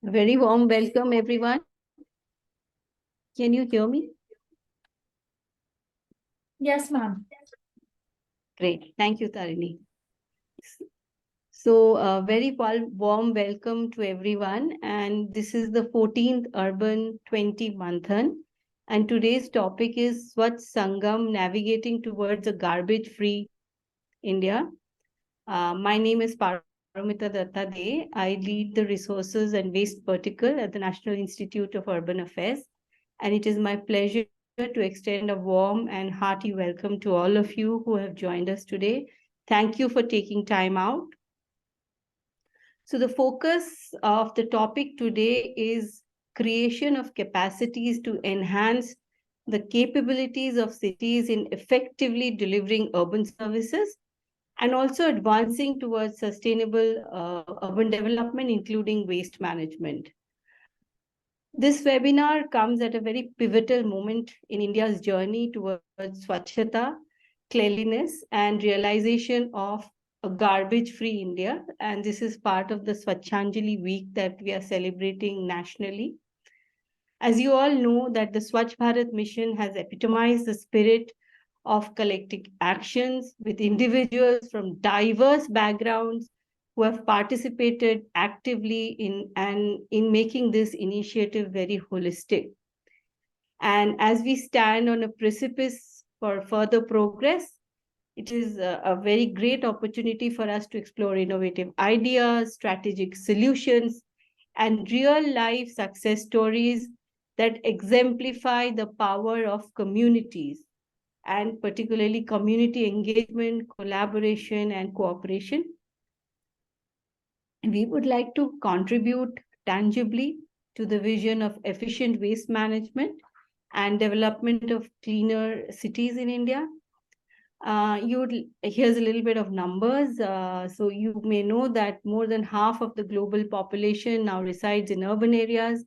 A very warm welcome, everyone. Can you hear me? Yes, ma'am. Great. Thank you, Tarini. So, a very warm welcome to everyone. And this is the 14th Urban 20 Manthan. And today's topic is Swachh Sangam, navigating towards a garbage-free India. My name is Paramita Datta De. I lead the resources and waste vertical at the National Institute of Urban Affairs. And it is my pleasure to extend a warm and hearty welcome to all of you who have joined us today. Thank you for taking time out. So the focus of the topic today is creation of capacities to enhance the capabilities of cities in effectively delivering urban services and also advancing towards sustainable urban development, including waste management. This webinar comes at a very pivotal moment in India's journey towards Swachhata, cleanliness, and realization of a garbage-free India. And this is part of the Swachhanjali week that we are celebrating nationally. As you all know, that the Swachh Bharat mission has epitomized the spirit of collective actions with individuals from diverse backgrounds who have participated actively in making this initiative very holistic. And as we stand on a precipice for further progress, it is a very great opportunity for us to explore innovative ideas, strategic solutions, and real-life success stories that exemplify the power of communities, and particularly community engagement, collaboration, and cooperation. We would like to contribute tangibly to the vision of efficient waste management and development of cleaner cities in India. Here's a little bit of numbers. So you may know that more than half of the global population now resides in urban areas.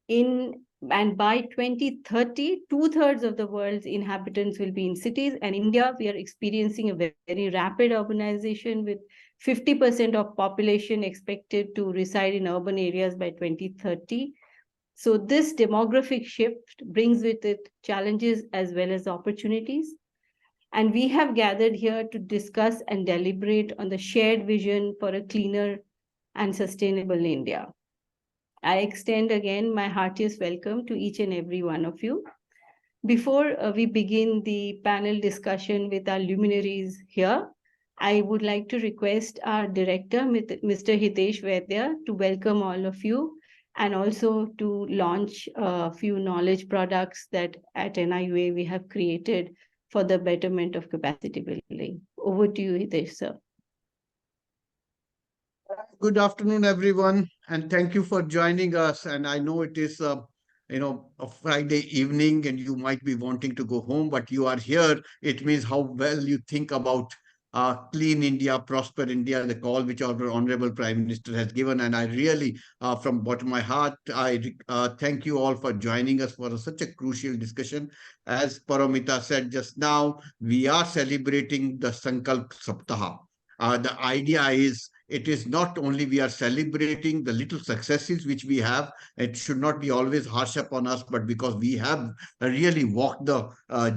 And by 2030, 2/3 of the world's inhabitants will be in cities. And India, we are experiencing a very rapid urbanization with 50% of population expected to reside in urban areas by 2030. So this demographic shift brings with it challenges as well as opportunities. And we have gathered here to discuss and deliberate on the shared vision for a cleaner and sustainable India. I extend again my heartiest welcome to each and every one of you. Before we begin the panel discussion with our luminaries here, I would like to request our director, Mr. Hitesh Vaidya, to welcome all of you and also to launch a few knowledge products that at NIUA we have created for the betterment of capacity building. Over to you, Hitesh, sir. Good afternoon, everyone, and thank you for joining us. And I know it is, a Friday evening, and you might be wanting to go home, but you are here. It means how well you think about clean India, prosper India, the call which our Honorable Prime Minister has given. And I really, from bottom of my heart, I thank you all for joining us for such a crucial discussion. As Paramita said just now, we are celebrating the Sankalp Saptaha. The idea is it is not only we are celebrating the little successes which we have, it should not be always harsh upon us, but because we have really walked the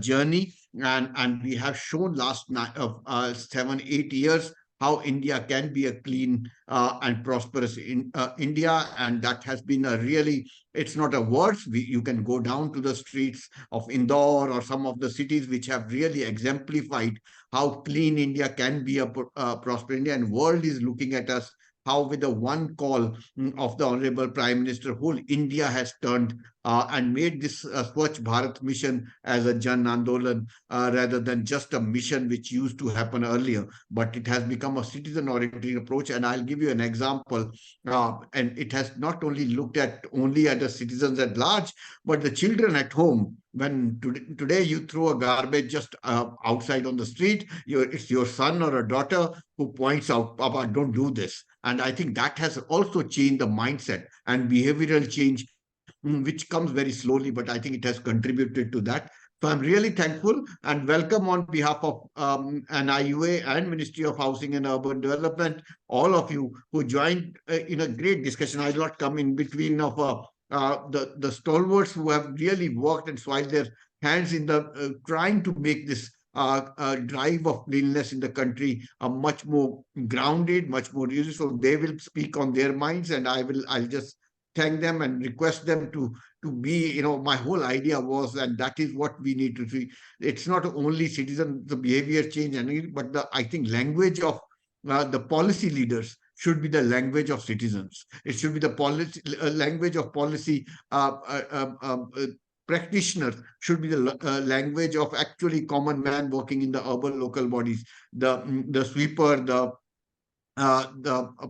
journey and we have shown last 7-8 years how India can be a clean and prosperous India. And that has been a really, it's not a words. You can go down to the streets of Indore or some of the cities which have really exemplified how clean India can be a prosperous India. And world is looking at us how with the one call of the Honorable Prime Minister, whole India has turned and made this Swachh Bharat mission as a Jan Andolan rather than just a mission which used to happen earlier. But it has become a citizen-oriented approach. And I'll give you an example. And it has not only looked at the citizens at large, but the children at home. When today you throw a garbage just outside on the street, it's your son or a daughter who points out, Papa, don't do this. And I think that has also changed the mindset and behavioral change, which comes very slowly, but I think it has contributed to that. So I'm really thankful and welcome on behalf of NIUA and Ministry of Housing and Urban Development, all of you who joined in a great discussion. I'll not come in between of the stalwarts who have really worked and swelled their hands in the trying to make this drive of cleanliness in the country much more grounded, much more useful. So they will speak on their minds, and I'll just thank them and request them to be, my whole idea was, and that is what we need to see. It's not only citizen, the behavior change, but I think language of the policy leaders should be the language of citizens. It should be the policy language of policy practitioners should be the language of actually common man working in the urban local bodies, the sweeper, the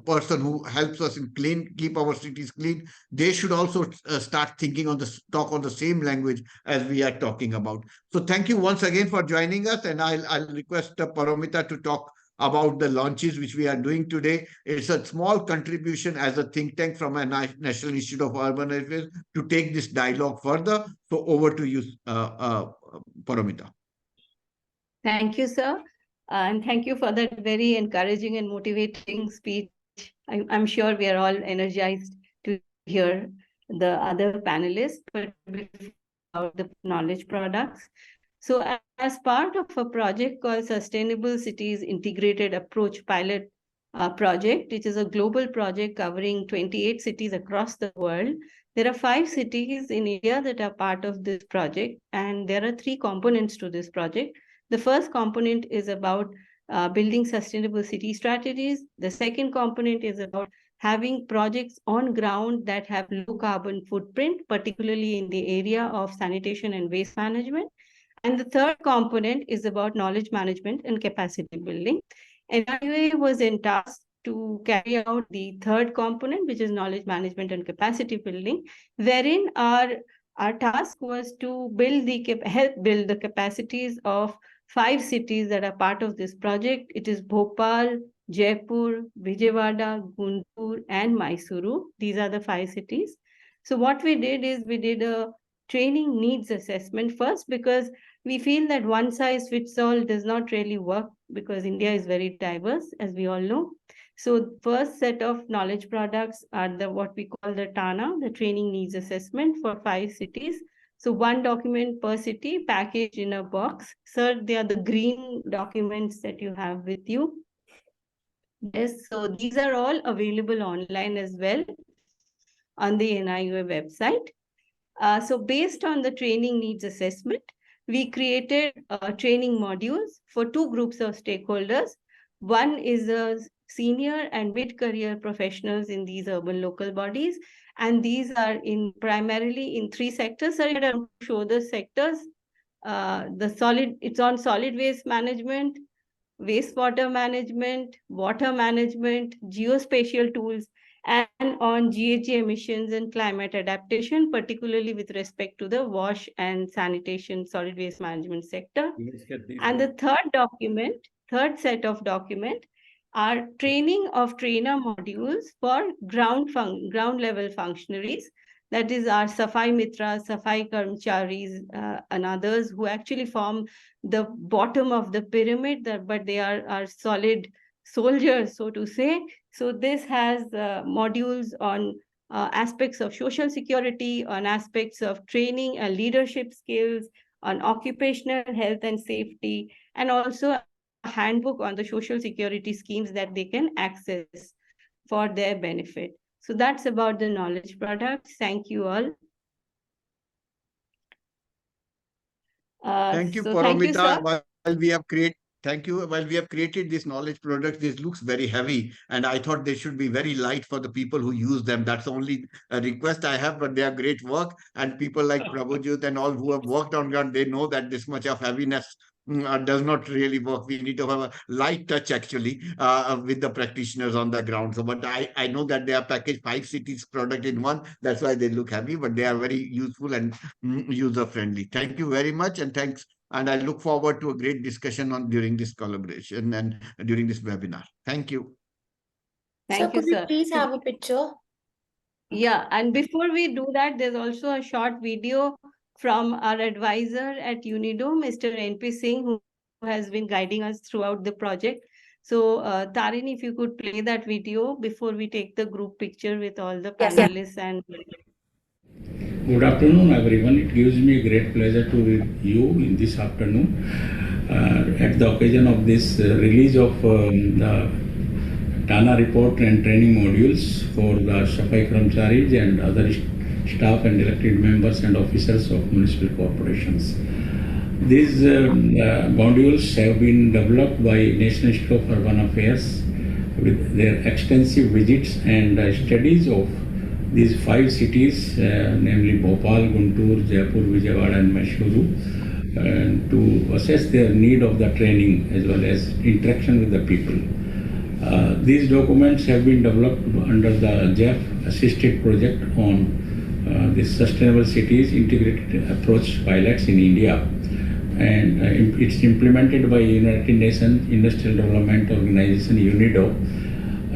person who helps us in keep our cities clean. They should also start thinking talk on the same language as we are talking about. So thank you once again for joining us, and I'll request Paramita to talk about the launches which we are doing today. It's a small contribution as a think tank from a National Institute of Urban Affairs to take this dialogue further. So over to you, Paramita. Thank you, sir. And thank you for that very encouraging and motivating speech. I'm sure we are all energized to hear the other panelists, but about the knowledge products. So as part of a project called Sustainable Cities Integrated Approach Pilot Project, which is a global project covering 28 cities across the world, there are 5 cities in India that are part of this project, and there are 3 components to this project. The first component is about building sustainable city strategies. The second component is about having projects on ground that have low carbon footprint, particularly in the area of sanitation and waste management. And the third component is about knowledge management and capacity building. NIUA was tasked to carry out the third component, which is knowledge management and capacity building, wherein our task was to help build the capacities of 5 cities that are part of this project. It is Bhopal, Jaipur, Vijayawada, Guntur, and Mysuru. These are the 5 cities. So what we did is we did a training needs assessment first, because we feel that one size fits all does not really work, because India is very diverse, as we all know. So first set of knowledge products are what we call the TANA, the training needs assessment for 5 cities. So 1 document per city packaged in a box. Sir, they are the green documents that you have with you. Yes, so these are all available online as well on the NIUA website. So based on the training needs assessment, we created training modules for 2 groups of stakeholders. One is the senior and mid-career professionals in these urban local bodies, and these are primarily in 3 sectors. Sorry, I don't show the sectors. It's on solid waste management, wastewater management, water management, geospatial tools, and on GHG emissions and climate adaptation, particularly with respect to the wash and sanitation solid waste management sector. And the third set of document are training of trainer modules for ground level functionaries. That is our Safai Mitras, Safai Karmcharis, and others who actually form the bottom of the pyramid, but they are solid soldiers, so to say. So this has modules on aspects of social security, on aspects of training and leadership skills, on occupational health and safety, and also a handbook on the social security schemes that they can access for their benefit. So that's about the knowledge products. Thank you all. Thank you, So Paramita. thank you, sir. Thank you. While we have created this knowledge product, this looks very heavy, and I thought they should be very light for the people who use them. That's the only request I have, but they are great work. And people like Prabhjot and all who have worked on ground, they know that this much of heaviness does not really work. We need to have a light touch actually with the practitioners on the ground. So, but I know that they are packaged 5 cities product in one. That's why they look heavy, but they are very useful and user friendly. Thank you very much, and thanks. And I look forward to a great discussion during this collaboration and during this webinar. Thank you. Thank you, could we sir. please have a picture? Yeah, and before we do that, there's also a short video from our advisor at UNIDO, Mr. N.P. Singh, who has been guiding us throughout the project. So, Tarini, if you could play that video before we take the group picture with all the panelists. And good afternoon, everyone. It gives me great pleasure to be with you in this afternoon at the occasion of this release of the TANA report and training modules for the Safai Karamcharis and other staff and elected members and officers of municipal corporations. These modules have been developed by National Institute of Urban Affairs with their extensive visits and studies of these 5 cities, namely Bhopal, Guntur, Jaipur, Vijayawada and Mysuru, to assess their need of the training as well as interaction with the people. These documents have been developed under the JEF assisted project on the Sustainable Cities Integrated Approach pilots in India, and it's implemented by United Nations Industrial Development Organization UNIDO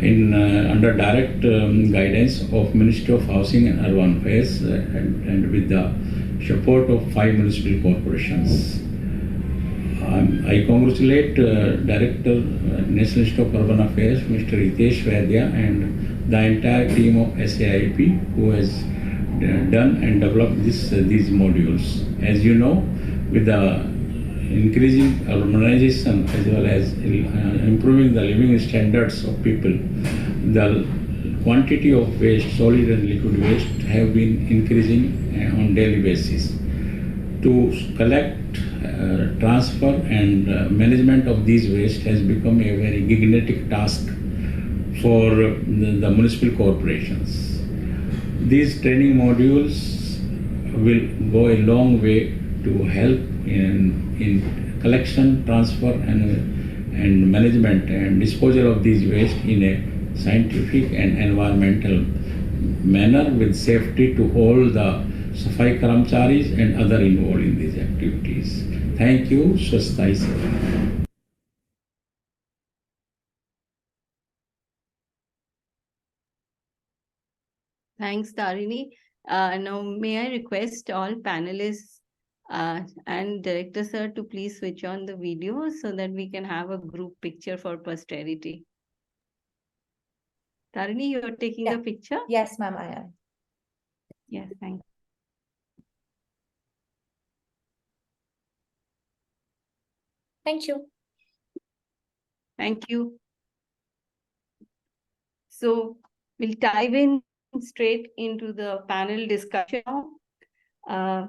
in under direct guidance of Ministry of Housing and Urban Affairs and with the support of 5 municipal corporations. I congratulate Director National Institute of Urban Affairs, Mr. Hitesh Vaidya, and the entire team of SCBP who has done and developed these modules. As you know, with the increasing urbanization as well as improving the living standards of people, the quantity of waste, solid and liquid waste, have been increasing on daily basis. To collect, transfer and management of these waste has become a very gigantic task for the municipal corporations. These training modules will go a long way to help in collection, transfer and management and disposal of these waste in a scientific and environmental manner with safety to all the Safai Karamcharis and other involved in these activities. Thank you. Swasthai Seva. thanks, Tarini. Now, may I request all panelists and Director Sir to please switch on the video so that we can have a group picture for posterity. Tarini, you are taking the picture? Yes, ma'am, I am. Yes, thank you. Thank you. Thank you. So we'll dive in straight into the panel discussion now.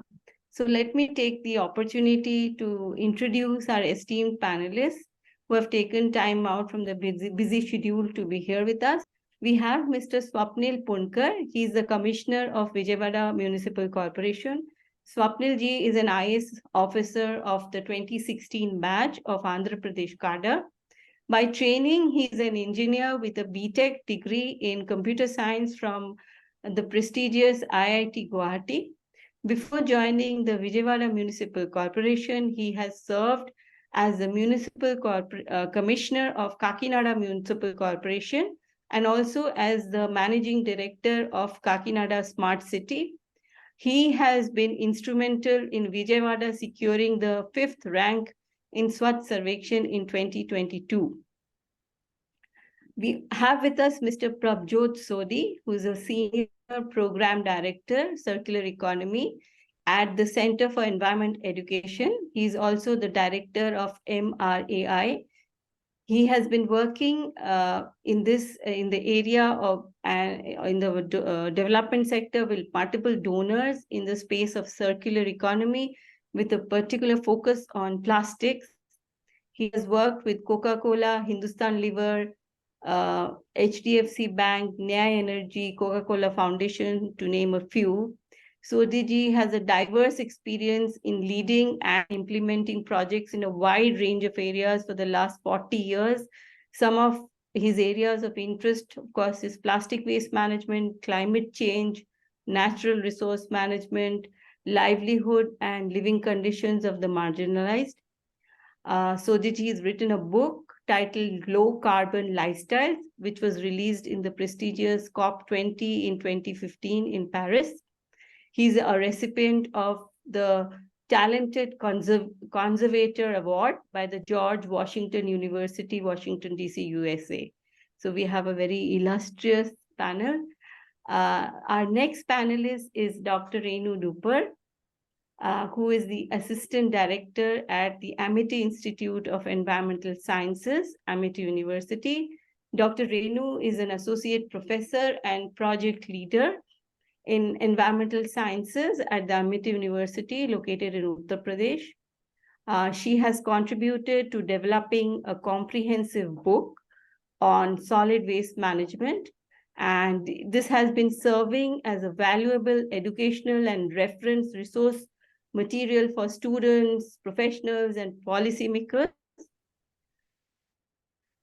So let me take the opportunity to introduce our esteemed panelists who have taken time out from the busy schedule to be here with us. We have Mr. Swapnil Pundkar. He is the Commissioner of Vijayawada Municipal Corporation. Swapnil ji is an IAS officer of the 2016 batch of Andhra Pradesh cadre. By training, he is an engineer with a BTech degree in computer science from the prestigious IIT Guwahati. Before joining the Vijayawada Municipal Corporation, he has served as the Municipal Commissioner of Kakinada Municipal Corporation and also as the Managing Director of Kakinada Smart City. He has been instrumental in Vijayawada securing the 5th rank in Swachh Survekshan in 2022. We have with us Mr. Prabhjot Sodhi, who is a Senior Program Director, Circular Economy at the Center for Environment Education. He is also the Director of MRAI. He has been working in the area of in the development sector with multiple donors in the space of circular economy with a particular focus on plastics. He has worked with Coca-Cola, Hindustan Liver, HDFC Bank, Nyaya Energy, Coca-Cola Foundation, to name a few. Sodhi ji has a diverse experience in leading and implementing projects in a wide range of areas for the last 40 years. Some of his areas of interest, of course, is plastic waste management, climate change, natural resource management, livelihood and living conditions of the marginalized. Sodhi ji has written a book titled Low Carbon Lifestyles, which was released in the prestigious COP20 in 2015 in Paris. He's a recipient of the Talented Conservator Award by the George Washington University, Washington, D.C., USA. So we have a very illustrious panel. Our next panelist is Dr. Renu Dhupper, who is the Assistant Director at the Amity Institute of Environmental Sciences, Amity University. Dr. Renu is an Associate Professor and Project Leader in Environmental Sciences at the Amity University, located in Uttar Pradesh. She has contributed to developing a comprehensive book on solid waste management, and this has been serving as a valuable educational and reference resource material for students, professionals, and policymakers.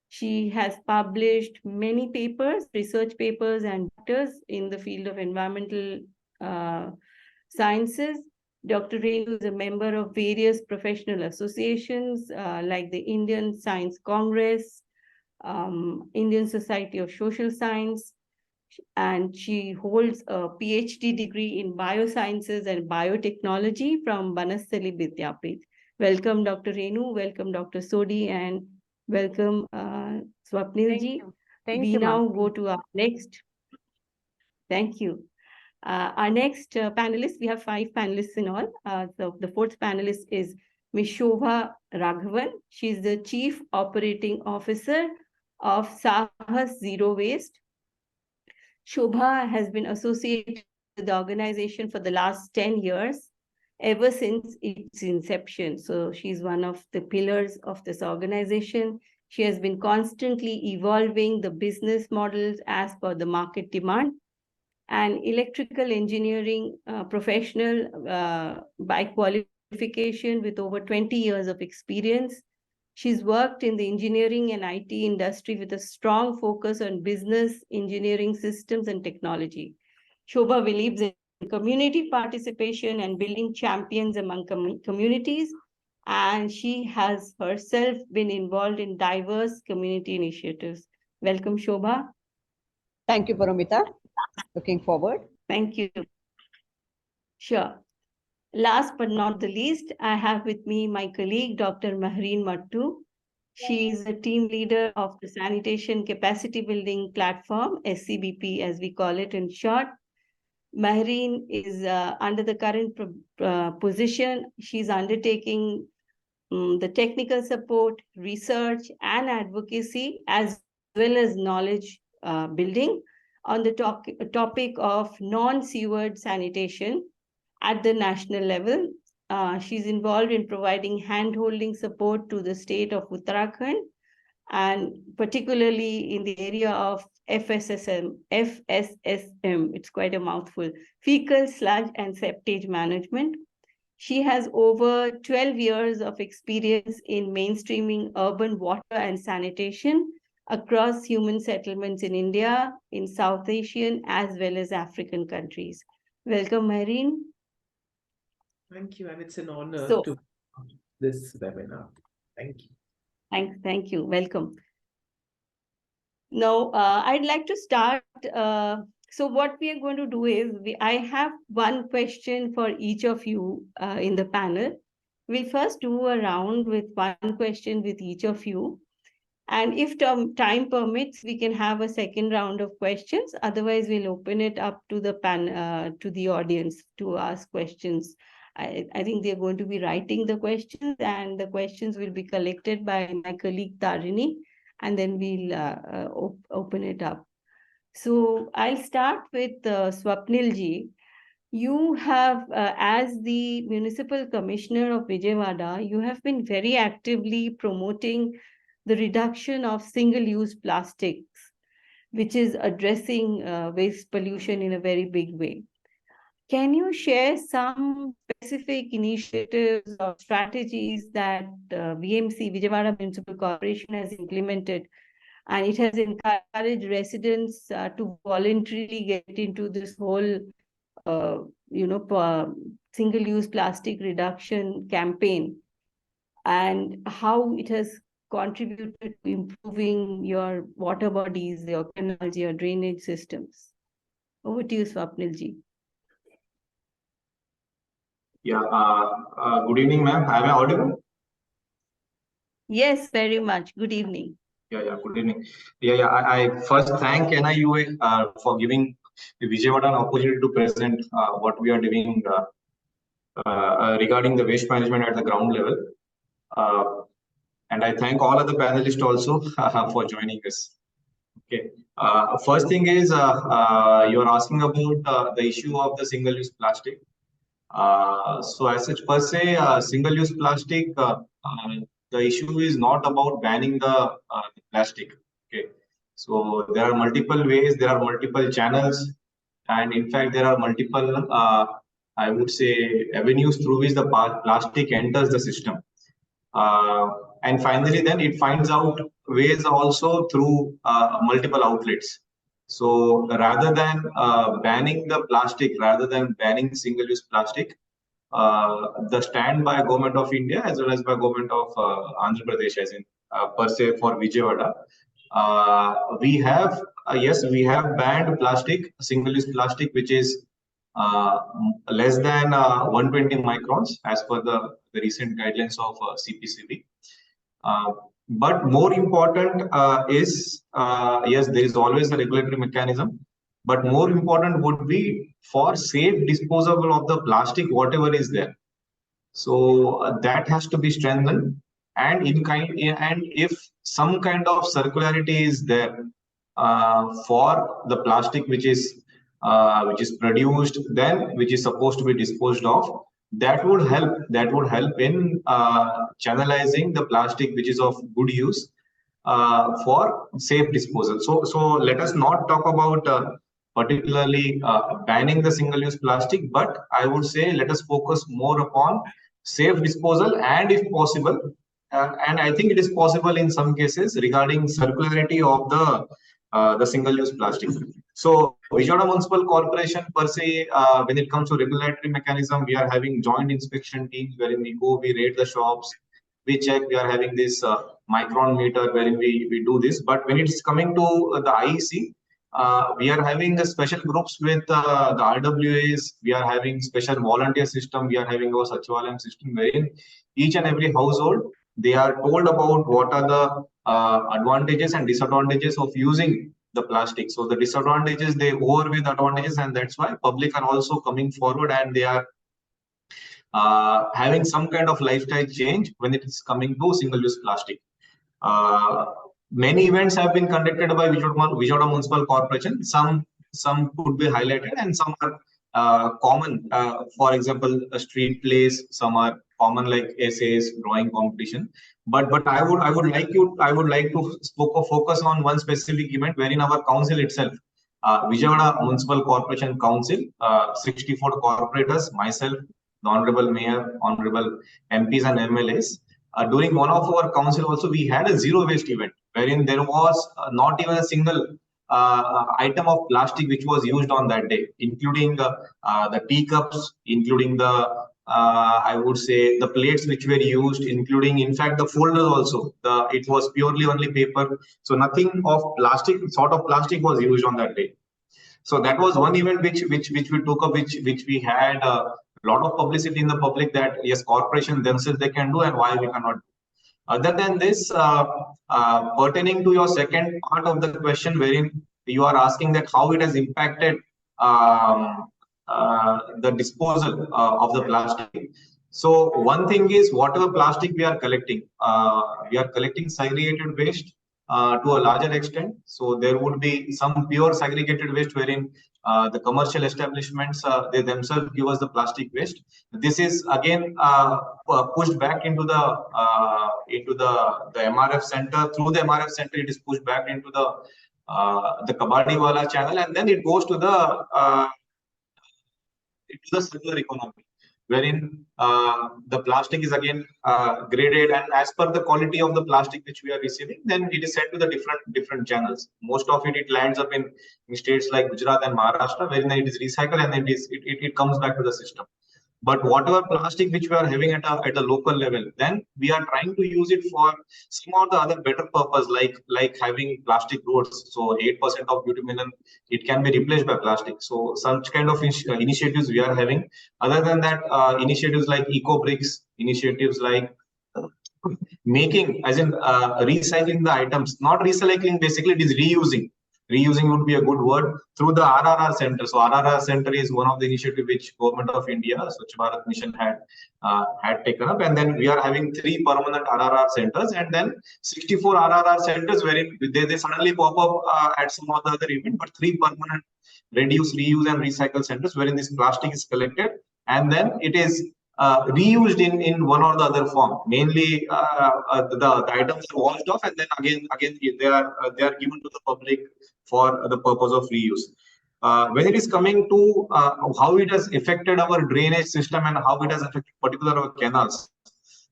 She has published many papers, research papers, and letters in the field of environmental sciences. Dr. Renu is a member of various professional associations like the Indian Science Congress, Indian Society of Social Science, and she holds a PhD degree in biosciences and biotechnology from Banasthali Vidyapith. Welcome, Dr. Renu. Welcome, Dr. Sodhi, and welcome, Swapnil ji. Thank we you, now ma'am. go to our next. Thank you. Our next panelist, we have 5 panelists in all. So the 4th panelist is Ms. Shobha Raghavan. She is the Chief Operating Officer of Saahas Zero Waste. Shobha has been associated with the organization for the last 10 years, ever since its inception. So she's one of the pillars of this organization. She has been constantly evolving the business models as per the market demand. An electrical engineering professional by qualification with over 20 years of experience. She's worked in the engineering and IT industry with a strong focus on business, engineering systems, and technology. Shobha believes in community participation and building champions among communities, and she has herself been involved in diverse community initiatives. Welcome, Shobha. Thank you, Paramita. Looking forward. Thank you. Sure. Last but not the least, I have with me my colleague, Dr. Mahreen Matto. She is a team leader of the Sanitation Capacity Building Platform, SCBP as we call it in short. Mahreen is under the current position. She's undertaking the technical support, research, and advocacy, as well as knowledge building on the topic of non-sewered sanitation at the national level. She's involved in providing hand-holding support to the state of Uttarakhand, and particularly in the area of FSSM, it's quite a mouthful, fecal, sludge, and septage management. She has over 12 years of experience in mainstreaming urban water and sanitation across human settlements in India, in South Asian, as well as African countries. Welcome, Mahreen. Thank you, and it's an honor So- to this webinar. Thank you. Thank you. Welcome. Now, I'd like to start. So what we are going to do is, I have one question for each of you in the panel. We'll first do a round with one question with each of you. And if time permits, we can have a second round of questions. Otherwise, we'll open it up to the to the audience to ask questions. I think they're going to be writing the questions, and the questions will be collected by my colleague Tarini, and then we'll open it up. So I'll start with Swapnil ji. You have, as the Municipal Commissioner of Vijayawada, you have been very actively promoting the reduction of single-use plastics, which is addressing waste pollution in a very big way. Can you share some specific initiatives or strategies that VMC, Vijayawada Municipal Corporation, has implemented, and it has encouraged residents to voluntarily get into this whole, single-use plastic reduction campaign, and how it has contributed to improving your water bodies, your canals, your drainage systems? Over to you, Swapnil ji. Yeah, good evening, ma'am. Am I audible? Yes, very much. Good evening. Yeah, good evening. I first thank NIUA for giving Vijayawada an opportunity to present what we are doing regarding the waste management at the ground level. And I thank all other panelists also for joining us. Okay. First thing is you are asking about the issue of the single-use plastic. So as such per se, single-use plastic, the issue is not about banning the plastic. Okay. So there are multiple ways, there are multiple channels, and in fact there are multiple, I would say, avenues through which the plastic enters the system. And finally, then it finds out ways also through multiple outlets. So rather than banning the plastic, rather than banning single-use plastic, the stand by government of India as well as by government of Andhra Pradesh, as in per se for Vijayawada, we have we have banned plastic, single-use plastic, which is less than 120 microns as per the recent guidelines of CPCB. But more important is yes, there is always a regulatory mechanism, but more important would be for safe disposal of the plastic, whatever is there. So that has to be strengthened, and if some kind of circularity is there for the plastic which is produced, then which is supposed to be disposed of, that would help in channelizing the plastic which is of good use for safe disposal. So let us not talk about particularly banning the single-use plastic, but I would say let us focus more upon safe disposal, and if possible, and I think it is possible in some cases, regarding circularity of the single-use plastic. So Vijayawada Municipal Corporation per se, when it comes to regulatory mechanism, we are having joint inspection teams wherein we go, we rate the shops, we check, we are having this micron meter wherein we do this. But when it's coming to the IEC, we are having a special groups with the RWAs, we are having special volunteer system, we are having our Sachivalayam system wherein each and every household, they are told about what are the advantages and disadvantages of using the plastic. So the disadvantages, they overweigh the advantages, and that's why public are also coming forward and they are having some kind of lifestyle change when it is coming to single-use plastic. Many events have been conducted by Vijayawada Municipal Corporation. Some could be highlighted, and some are common. For example, a street plays. Some are common like essays, drawing competition. But I would like to focus on one specific event wherein our council itself, Vijayawada Municipal Corporation Council, 64 corporators, myself, the Honorable Mayor, Honorable MPs and MLAs. During one of our council also, we had a zero waste event wherein there was not even a single item of plastic which was used on that day, including the teacups, including the I would say the plates which were used, including in fact the folders also. It was purely only paper, so nothing of plastic, sort of plastic was used on that day. So that was one event which we took up, which we had a lot of publicity in the public that yes, corporation themselves they can do, and why we cannot do. Other than this, pertaining to your second part of the question, wherein you are asking that how it has impacted the disposal of the plastic. So one thing is, whatever plastic we are collecting segregated waste to a larger extent. So there would be some pure segregated waste wherein the commercial establishments they themselves give us the plastic waste. This is again pushed back into the MRF center. Through the MRF center, it is pushed back into the Kabadi Wala channel, and then it goes to the circular economy, wherein the plastic is again graded, and as per the quality of the plastic which we are receiving, then it is sent to the different channels. Most of it lands up in states like Gujarat and Maharashtra, wherein it is recycled and it comes back to the system. But whatever plastic which we are having at a local level, then we are trying to use it for some or the other better purpose, like having plastic roads. So 8% of bitumen, it can be replaced by plastic. So such kind of initiatives we are having. Other than that, initiatives like eco bricks, initiatives like making, as in recycling the items, not recycling, basically it is reusing. Reusing would be a good word, through the RRR center. So RRR center is one of the initiative which Government of India, Swachh Bharat Mission had taken up, and then we are having 3 permanent RRR centers, and then 64 RRR centers wherein they suddenly pop up at some of the other event, but 3 permanent reduce, reuse, and recycle centers wherein this plastic is collected and then it is reused in one or the other form. Mainly, the items are washed off, and then again they are given to the public for the purpose of reuse. When it is coming to how it has affected our drainage system and how it has affected particular our canals.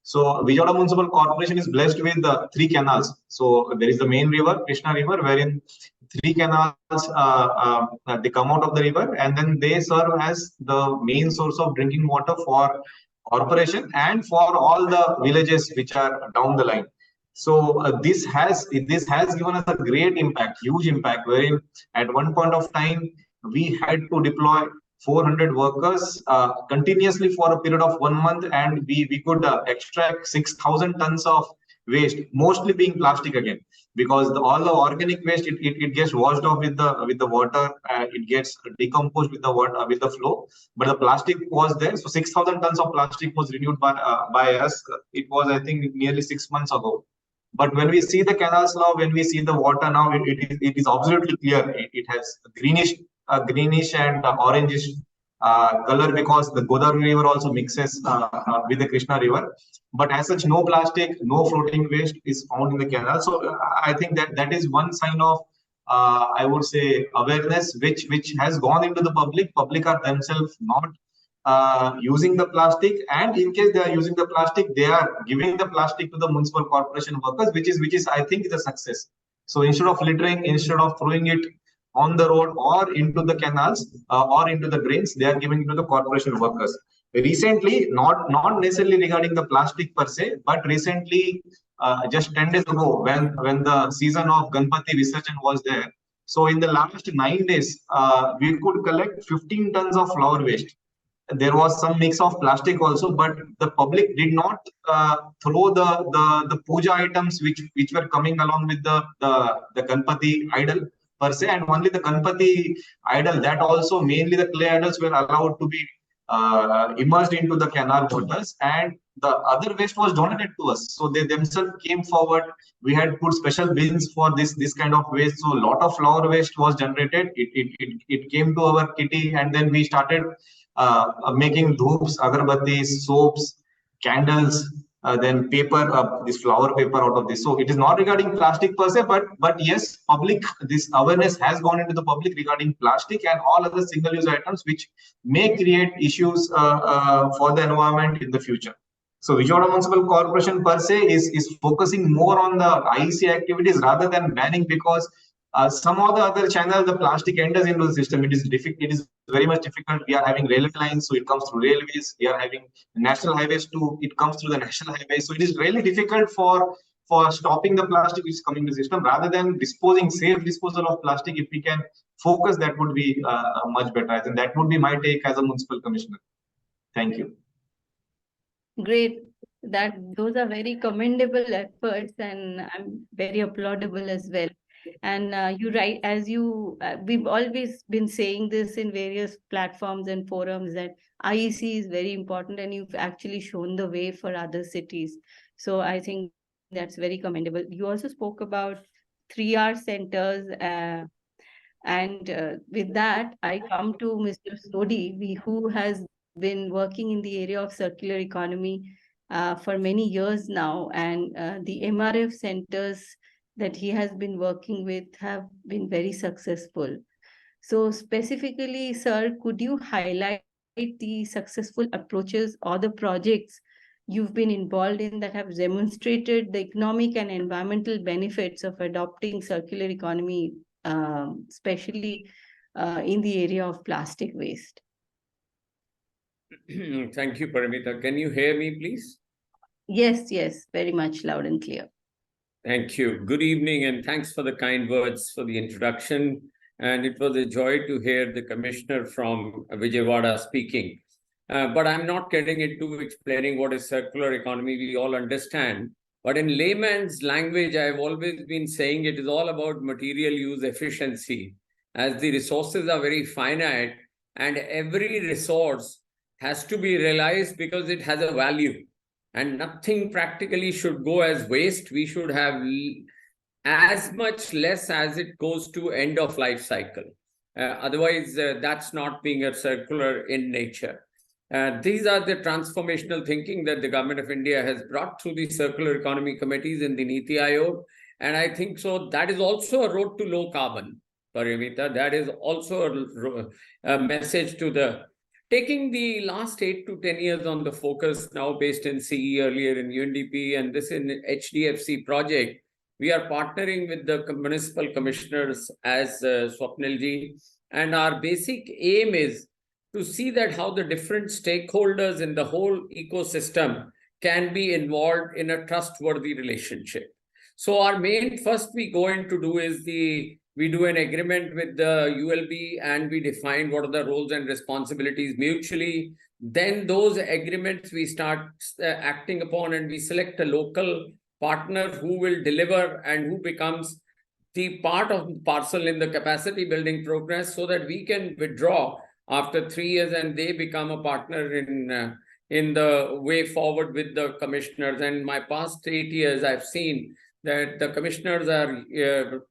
So Vijayawada Municipal Corporation is blessed with 3 canals. So there is the main river, Krishna River, wherein 3 canals they come out of the river, and then they serve as the main source of drinking water for corporation and for all the villages which are down the line. So this has given us a great impact, huge impact, wherein at one point of time we had to deploy 400 workers continuously for a period of 1 month, and we could extract 6,000 tons of waste, mostly being plastic again, because all the organic waste it gets washed off with the water, it gets decomposed with the water, with the flow, but the plastic was there. So 6,000 tons of plastic was renewed by us. It was, I think, nearly 6 months ago. But when we see the canals now, when we see the water now, it is absolutely clear. It has greenish and orangish color, because the Godavari River also mixes with the Krishna River. But as such, no plastic, no floating waste is found in the canal. So I think that is one sign of, I would say, awareness which has gone into the public. Public are themselves not using the plastic, and in case they are using the plastic, they are giving the plastic to the municipal corporation workers, which is I think is a success. So instead of littering, instead of throwing it on the road or into the canals or into the drains, they are giving it to the corporation workers. Recently, not necessarily regarding the plastic per se, but recently, just 10 days ago, when the season of Ganpati Visarjan was there, so in the last 9 days, we could collect 15 tons of flower waste. There was some mix of plastic also, but the public did not throw the puja items which were coming along with the Ganpati idol per se, and only the Ganpati idol, that also mainly the clay idols were allowed to be immersed into the canal waters, and the other waste was donated to us. So they themselves came forward. We had put special bins for this kind of waste. So a lot of flower waste was generated. It came to our kitty, and then we started making dhoops, agarbattis, soaps, candles, then paper, this flower paper out of this. So it is not regarding plastic per se, but yes, public, this awareness has gone into the public regarding plastic and all other single-use items which may create issues for the environment in the future. So Vijayawada Municipal Corporation per se is focusing more on the IEC activities rather than banning, because some of the other channels, the plastic enters into the system. It is very much difficult. We are having railway lines, so it comes through railways. We are having national highways too, it comes through the national highways. So it is really difficult for stopping the plastic which is coming to the system. Rather than safe disposal of plastic, if we can focus, that would be much better. I think that would be my take as a municipal commissioner. Thank you. Great. Those are very commendable efforts, and I'm very applaudable as well. And you're right, we've always been saying this in various platforms and forums, that IEC is very important, and you've actually shown the way for other cities. So I think that's very commendable. You also spoke about 3R centers, and with that, I come to Mr. Sodhi, who has been working in the area of circular economy for many years now, and the MRF centers that he has been working with have been very successful. So specifically, sir, could you highlight the successful approaches or the projects you've been involved in that have demonstrated the economic and environmental benefits of adopting circular economy, especially in the area of plastic waste? Thank you, Paramita. Can you hear me, please? Yes, yes, very much loud and clear. Thank you. Good evening, and thanks for the kind words for the introduction. And it was a joy to hear the commissioner from Vijayawada speaking. But I'm not getting into explaining what is circular economy. We all understand. But in layman's language, I've always been saying it is all about material use efficiency, as the resources are very finite, and every resource has to be realized because it has a value. And nothing practically should go as waste. We should have as much less as it goes to end of life cycle. Otherwise, that's not being a circular in nature. These are the transformational thinking that the government of India has brought through the circular economy committees in the Niti Aayog. And I think so that is also a road to low carbon, Paramita. That is also a message to the taking the last 8 to 10 years on the focus now based in CE, earlier in UNDP, and this in HDFC project. We are partnering with the municipal commissioners as Swapnil ji, and our basic aim is to see that how the different stakeholders in the whole ecosystem can be involved in a trustworthy relationship. So our main first we go in to do is we do an agreement with the ULB and we define what are the roles and responsibilities mutually. Then those agreements we start acting upon, and we select a local partner who will deliver and who becomes the part of parcel in the capacity building progress, so that we can withdraw after 3 years and they become a partner in the way forward with the commissioners. And my past 8 years, I've seen that the commissioners are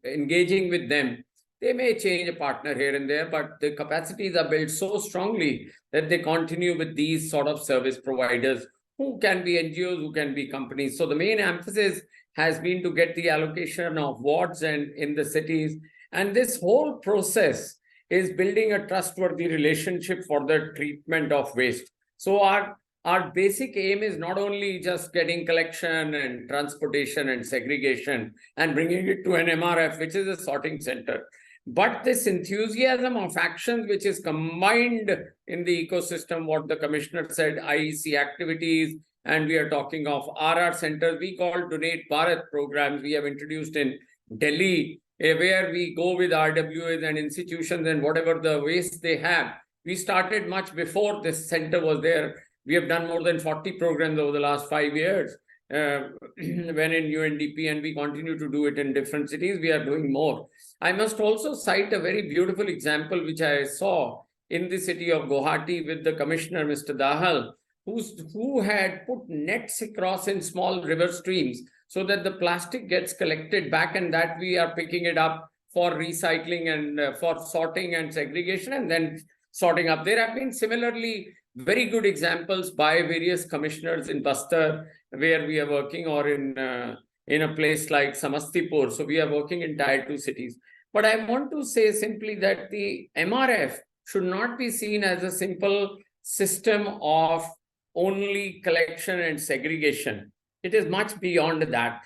engaging with them. They may change a partner here and there, but the capacities are built so strongly that they continue with these sort of service providers who can be NGOs, who can be companies. So the main emphasis has been to get the allocation of wards and in the cities. And this whole process is building a trustworthy relationship for the treatment of waste. So our basic aim is not only just getting collection and transportation and segregation and bringing it to an MRF, which is a sorting center, but this enthusiasm of actions which is combined in the ecosystem, what the commissioner said, IEC activities, and we are talking of RR centers, we call Donate Bharat programs we have introduced in Delhi, where we go with RWAs and institutions and whatever the waste they have. We started much before this center was there. We have done more than 40 programs over the last 5 years when in UNDP, and we continue to do it in different cities. We are doing more. I must also cite a very beautiful example which I saw in the city of Guwahati with the commissioner, Mr. Dahal, who had put nets across in small river streams so that the plastic gets collected back, and that we are picking it up for recycling and for sorting and segregation and then sorting up. There have been similarly very good examples by various commissioners in Bastar, where we are working, or in a place like Samastipur. So we are working in Tier 2 cities. But I want to say simply that the MRF should not be seen as a simple system of only collection and segregation. It is much beyond that.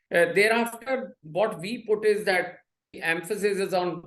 Thereafter, what we put is that the emphasis is on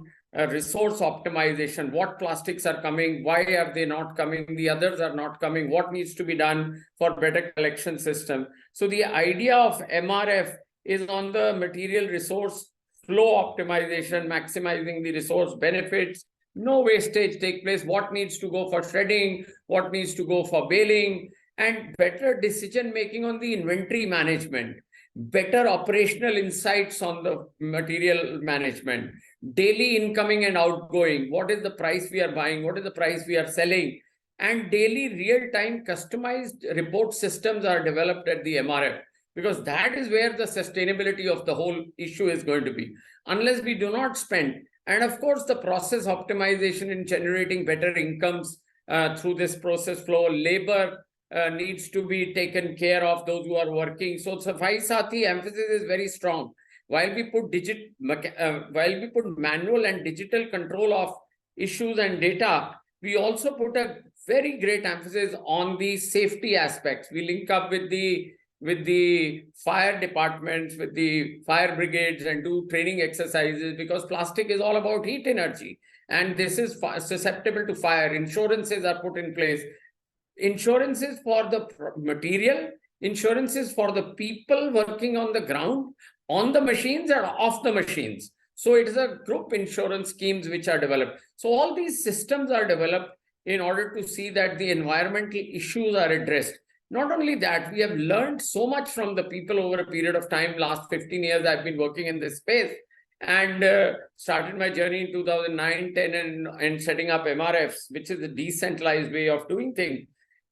resource optimization. What plastics are coming? Why are they not coming? The others are not coming. What needs to be done for better collection system? So the idea of MRF is on the material resource flow optimization, maximizing the resource benefits, no wastage take place, what needs to go for shredding, what needs to go for baling, and better decision making on the inventory management, better operational insights on the material management, daily incoming and outgoing, what is the price we are buying, what is the price we are selling, and daily real-time customized report systems are developed at the MRF, because that is where the sustainability of the whole issue is going to be. Unless we do not spend, and of course the process optimization in generating better incomes through this process flow, labor needs to be taken care of, those who are working. So Safai Sathi emphasis is very strong. While we put manual and digital control of issues and data, we also put a very great emphasis on the safety aspects. We link up with the fire departments, with the fire brigades, and do training exercises, because plastic is all about heat energy and this is susceptible to fire. Insurances are put in place. Insurances for the material, insurances for the people working on the ground, on the machines and off the machines. So it is a group insurance schemes which are developed. So all these systems are developed in order to see that the environmental issues are addressed. Not only that, we have learned so much from the people over a period of time. Last 15 years, I've been working in this space and started my journey in 2009, 10 and setting up MRFs, which is a decentralized way of doing things.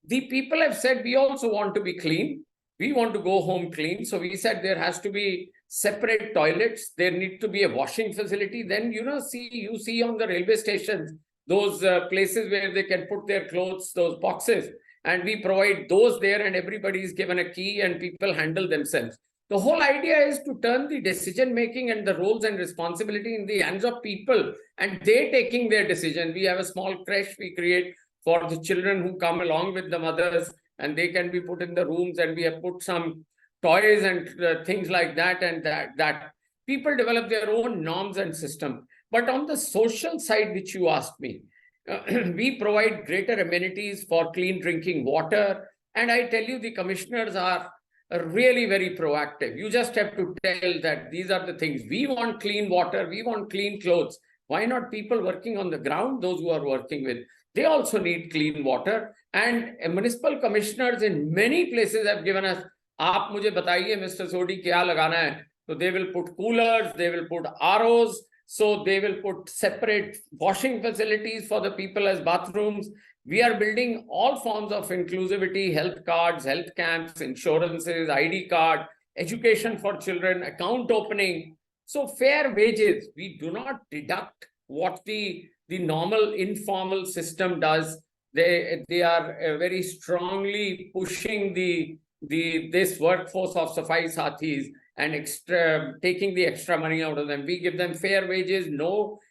The people have said, we also want to be clean. We want to go home clean. So we said there has to be separate toilets. There need to be a washing facility. Then, you see on the railway stations, those places where they can put their clothes, those boxes, and we provide those there and everybody is given a key and people handle themselves. The whole idea is to turn the decision-making and the roles and responsibility in the hands of people and they taking their decision. We have a small creche we create for the children who come along with the mothers and they can be put in the rooms and we have put some toys and things like that and that people develop their own norms and system. But on the social side, which you asked me, we provide greater amenities for clean drinking water. And I tell you, the commissioners are really very proactive. You just have to tell that these are the things. We want clean water. We want clean clothes. Why not people working on the ground, those who are working with? They also need clean water. And municipal commissioners in many places have given us, aap mujhe bataiye, Mr. Sodhi, kya lagana hai? So they will put coolers, they will put ROs, so they will put separate washing facilities for the people as bathrooms. We are building all forms of inclusivity, health cards, health camps, insurances, ID card, education for children, account opening. So fair wages, we do not deduct what the normal informal system does. They are very strongly pushing this workforce of Safai Sathis and taking the extra money out of them. We give them fair wages,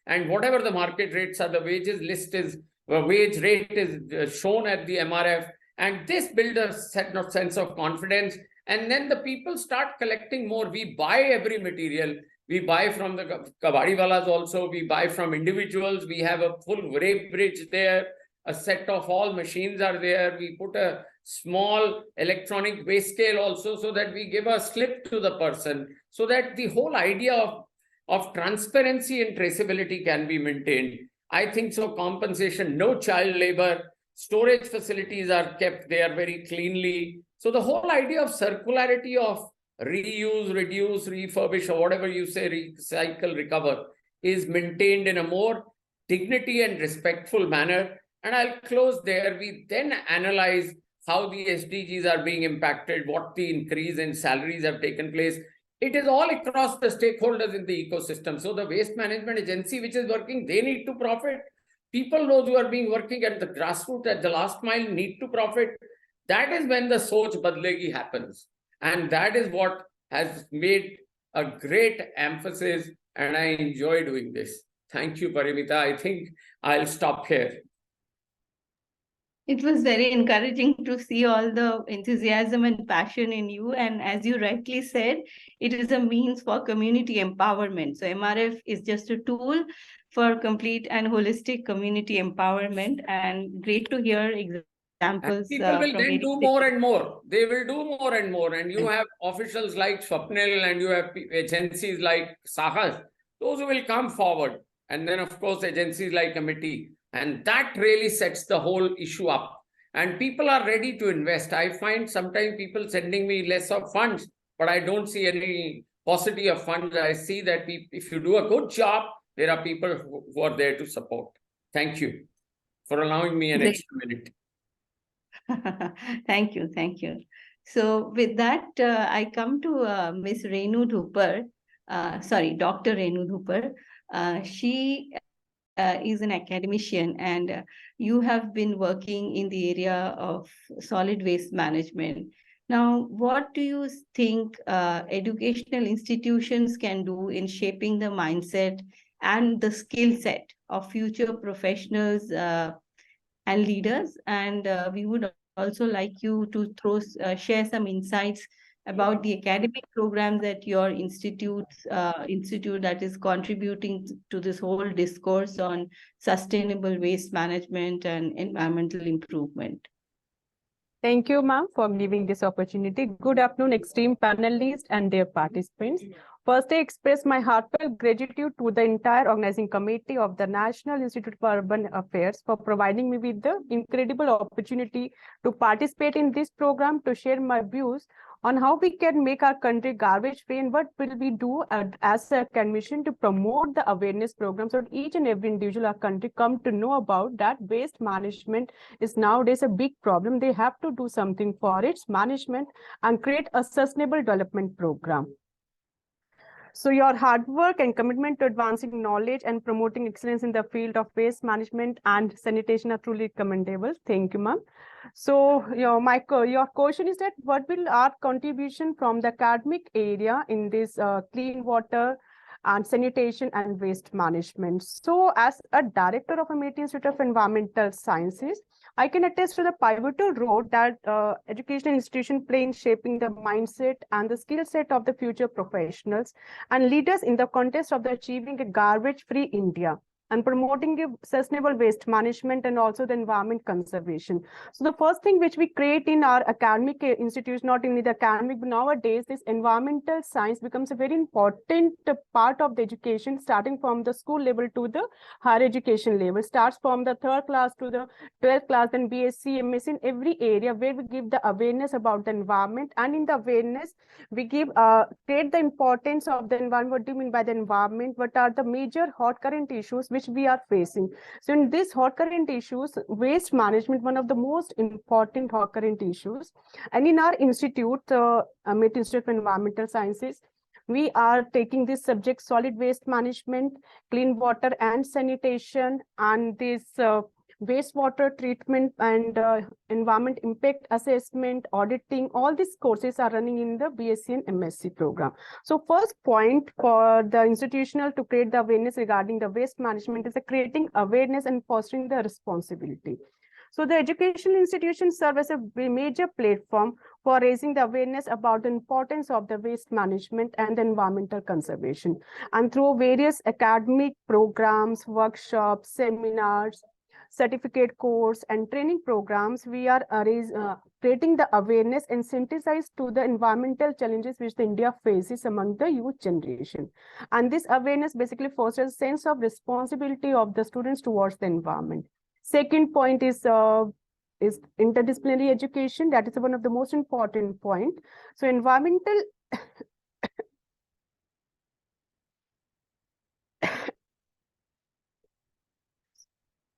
and whatever the market rates are, the wages list is, wage rate is shown at the MRF, and this builds a sense of confidence. And then the people start collecting more. We buy every material. We buy from the kabadiwalas also. We buy from individuals. We have a full rape bridge there. A set of all machines are there. We put a small electronic weigh scale also so that we give a slip to the person so that the whole idea of transparency and traceability can be maintained. I think so. Compensation, no child labor, storage facilities are kept there very cleanly. So the whole idea of circularity of reuse, reduce, refurbish, or whatever you say, recycle, recover, is maintained in a more dignity and respectful manner. And I'll close there. We then analyze how the SDGs are being impacted, what the increase in salaries have taken place. It is all across the stakeholders in the ecosystem. So the waste management agency which is working, they need to profit. People, those who are being working at the grassroots, at the last mile, need to profit. That is when the Soch Badlegi happens. And that is what has made a great emphasis. And I enjoy doing this. Thank you, Parimita. I think I'll stop here. It was very encouraging to see all the enthusiasm and passion in you. And as you rightly said, it is a means for community empowerment. So MRF is just a tool for complete and holistic community empowerment. And great to hear examples. And people will then do more and more. They will do more and more. And you have officials like Swapnil and you have agencies like Saahas. Those who will come forward. And then, of course, agencies like Amity. And that really sets the whole issue up. And people are ready to invest. I find sometimes people sending me less of funds, but I don't see any paucity of funds. I see that if you do a good job, there are people who are there to support. Thank you for allowing me an extra minute. Thank you. Thank you. So with that, I come to Miss Renu Dhupper. Dr. Renu Dhupper. She is an academician and you have been working in the area of solid waste management. Now, what do you think educational institutions can do in shaping the mindset and the skill set of future professionals and leaders? And we would also like you to share some insights about the academic program that your institute that is contributing to this whole discourse on sustainable waste management and environmental improvement. Thank you, ma'am, for giving this opportunity. Good afternoon, esteemed panelists and their participants. First, I express my heartfelt gratitude to the entire organizing committee of the National Institute for Urban Affairs for providing me with the incredible opportunity to participate in this program to share my views on how we can make our country garbage-free and what will we do as a commission to promote the awareness programs so that each and every individual our country come to know about that waste management is nowadays a big problem. They have to do something for its management and create a sustainable development program. So your hard work and commitment to advancing knowledge and promoting excellence in the field of waste management and sanitation are truly commendable. Thank you, ma'am. So your question is that what will our contribution from the academic area in this clean water and sanitation and waste management? So as a director of Amity Institute of Environmental Sciences, I can attest to the pivotal role that educational institutions play in shaping the mindset and the skill set of the future professionals and leaders in the context of the achieving a garbage-free India and promoting sustainable waste management and also the environment conservation. So the first thing which we create in our academic institutes, not only the academic, but nowadays this environmental science becomes a very important part of the education, starting from the school level to the higher education level, starts from the 3rd class to the 12th class, then BSc, MSc, in every area where we give the awareness about the environment, and in the awareness we give create the importance of the environment. What do you mean by the environment? What are the major hot current issues which we are facing? So in this hot current issues, waste management, one of the most important hot current issues. And in our institute, Amity Institute of Environmental Sciences, we are taking this subject solid waste management, clean water and sanitation, and this wastewater treatment and environment impact assessment, auditing. All these courses are running in the BSc and MSc program. So first point for the institutional to create the awareness regarding the waste management is creating awareness and fostering the responsibility. So the educational institutions serve as a major platform for raising the awareness about the importance of the waste management and environmental conservation. And through various academic programs, workshops, seminars, certificate course and training programs, we are creating the awareness and sensitized to the environmental challenges which the India faces among the youth generation. And this awareness basically fosters a sense of responsibility of the students towards the environment. Second point is interdisciplinary education. That is one of the most important point. So environmental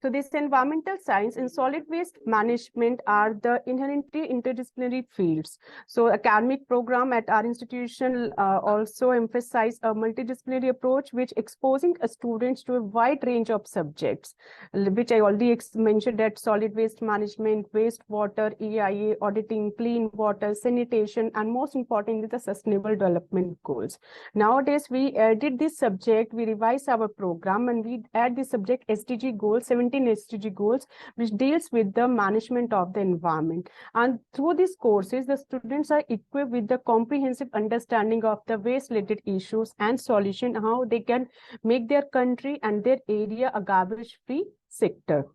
So this environmental science and solid waste management are the inherently interdisciplinary fields. So academic program at our institution also emphasize a multidisciplinary approach, which exposing students to a wide range of subjects, which I already mentioned, that solid waste management, wastewater, EIA, auditing, clean water, sanitation, and most importantly, the sustainable development goals. Nowadays, we added this subject, we revise our program, and we add this subject SDG goals, 17 SDG goals, which deals with the management of the environment. And through these courses, the students are equipped with the comprehensive understanding of the waste-related issues and solution, how they can make their country and their area a garbage-free sector.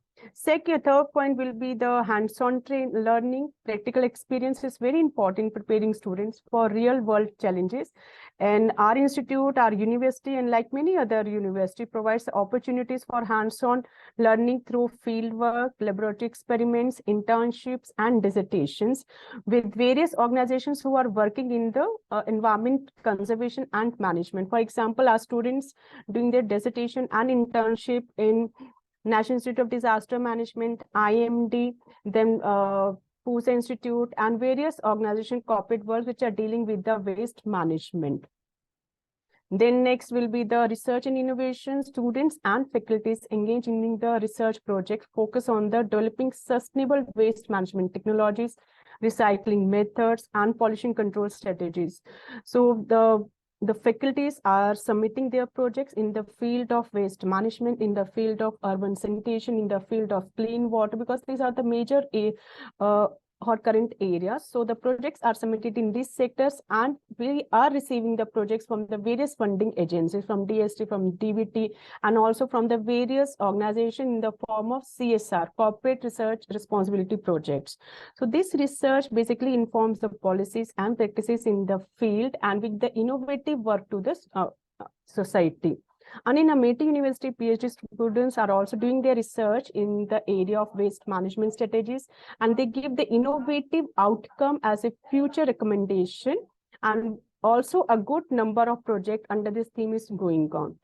Third point will be the hands-on learning. Practical experience is very important in preparing students for real-world challenges. And our institute, our university, and like many other universities, provides opportunities for hands-on learning through fieldwork, laboratory experiments, internships, and dissertations with various organizations who are working in the environment conservation and management. For example, our students doing their dissertation and internship in National Institute of Disaster Management, IMD, then PUSA Institute, and various organization corporate world which are dealing with the waste management. Then next will be the research and innovation. Students and faculties engage in the research project, focus on the developing sustainable waste management technologies, recycling methods, and pollution control strategies. So the faculties are submitting their projects in the field of waste management, in the field of urban sanitation, in the field of clean water, because these are the major hot current areas. So the projects are submitted in these sectors, and we are receiving the projects from the various funding agencies, from DST, from DBT, and also from the various organizations in the form of CSR, corporate research responsibility projects. So this research basically informs the policies and practices in the field and with the innovative work to the society. And in Amity University, PhD students are also doing their research in the area of waste management strategies, and they give the innovative outcome as a future recommendation, and also a good number of projects under this theme is going on.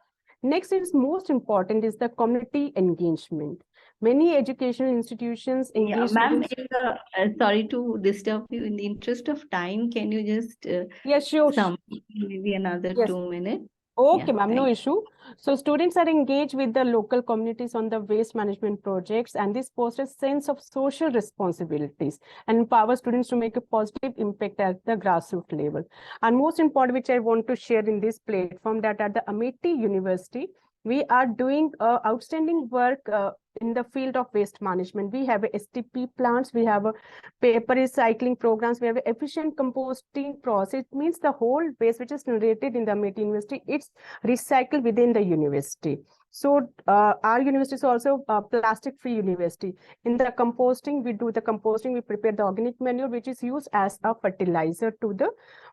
Next is most important is the community engagement. Many educational institutions engage Ma'am, students. sorry to disturb you. In the interest of time, can you just Yes, sure. maybe another Yes. 2 minutes? Okay, Yeah, ma'am, no thank you. issue. So students are engaged with the local communities on the waste management projects, and this fosters a sense of social responsibilities and empowers students to make a positive impact at the grassroots level. And most important, which I want to share in this platform, that at the Amity University, we are doing outstanding work in the field of waste management. We have a STP plants, we have a paper recycling programs, we have an efficient composting process. It means the whole waste which is generated in the Amity University, it's recycled within the university. So our university is also a plastic-free university. In the composting, we do the composting, we prepare the organic manure, which is used as a fertilizer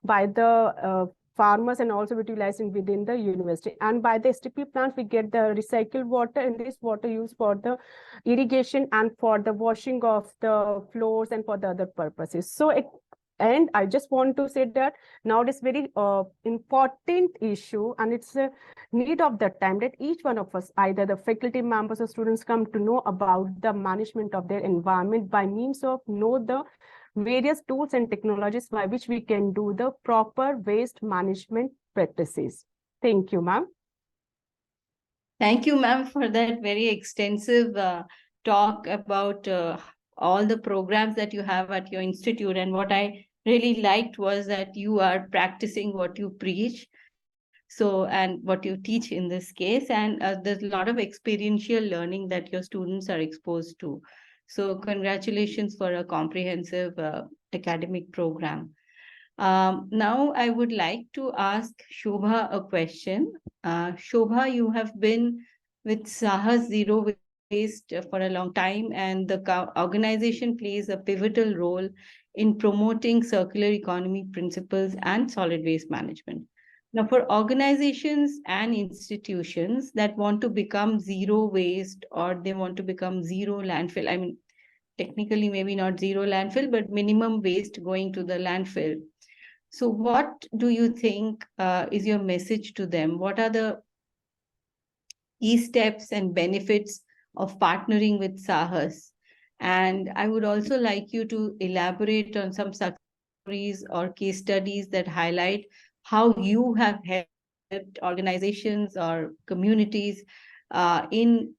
by the farmers and also utilizing within the university. And by the STP plant, we get the recycled water, and this water used for the irrigation and for the washing of the floors and for the other purposes. So and I just want to say that now it is very important issue, and it's a need of the time that each one of us, either the faculty members or students, come to know about the management of their environment by means of the various tools and technologies by which we can do the proper waste management practices. Thank you, ma'am. Thank you, ma'am, for that very extensive talk about all the programs that you have at your institute. And what I really liked was that you are practicing what you preach. So, and what you teach in this case, and there's a lot of experiential learning that your students are exposed to. So congratulations for a comprehensive academic program. Now I would like to ask Shobha a question. Shobha, you have been with Saahas Zero Waste for a long time, and the organization plays a pivotal role in promoting circular economy principles and solid waste management. Now, for organizations and institutions that want to become zero waste, or they want to become zero landfill, I mean, technically maybe not zero landfill, but minimum waste going to the landfill. So what do you think is your message to them? What are the key steps and benefits of partnering with Saahas? And I would also like you to elaborate on some success stories or case studies that highlight how you have helped organizations or communities and